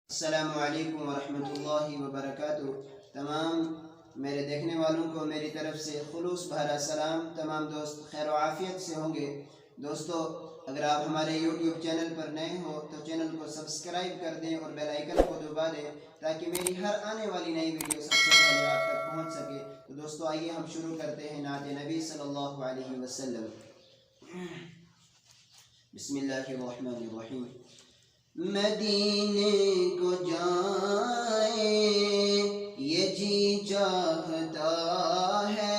السلام علیکم ورحمۃ اللہ وبرکاتہ۔ تمام میرے دیکھنے والوں کو میری طرف سے خلوص بھرا سلام۔ تمام دوست خیر و عافیت سے ہوں گے۔ دوستو، اگر آپ ہمارے یوٹیوب چینل پر نئے ہو تو چینل کو سبسکرائب کر دیں اور بیل آئیکن کو دبا دیں تاکہ میری ہر آنے والی نئی ویڈیو سب سے پہلے آپ تک پہنچ سکے۔ تو دوستو آئیے ہم شروع کرتے ہیں نعت نبی صلی اللہ علیہ وسلم۔ بسم اللہ الرحمن الرحیم۔ مدینے کو جائیں یہ جی چاہتا ہے،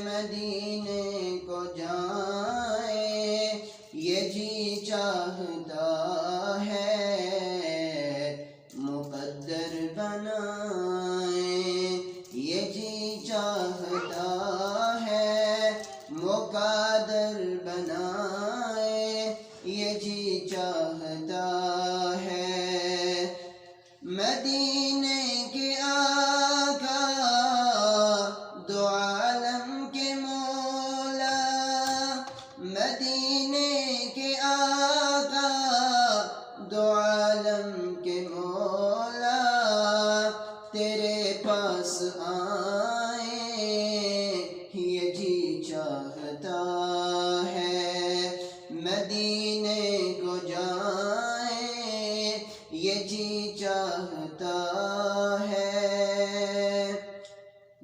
مدینے کو جائیں یہ جی چاہتا ہے، مقدر بنائیں یہ جی چاہتا ہے، مقدر بنائیں یہ جی چاہتا ہے، مدینے کے آقا دو عالم کے مولا، مدینے کے آقا دو عالم کے مولا، تیرے پاس آئیں یہ جی چاہتا ہے، مدینے کو جائیں یہ جی چاہتا ہے،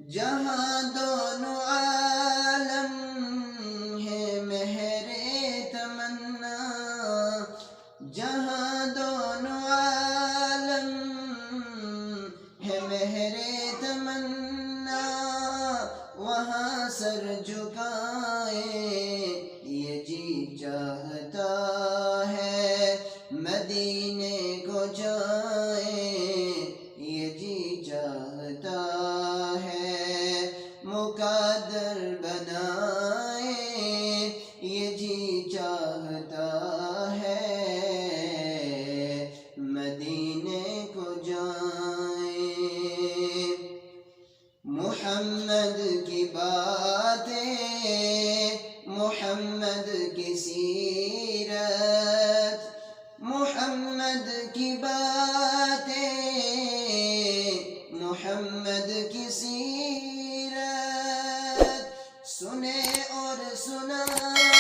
جہاں دونوں عالم ہے مہر تمنا، جہاں دونوں عالم ہے مہر تمنا، وہاں سر جھکائیں یہ جی چاہتا ہے، مدینے کو جائیں یہ جی چاہتا ہے، مقدر بنائیں یہ جی چاہتا ہے، مدینے کو جائیں، محمد کی باتیں، محمد کی سیرت، محمد کی باتیں، محمد کی سیرت، سنے اور سنائیں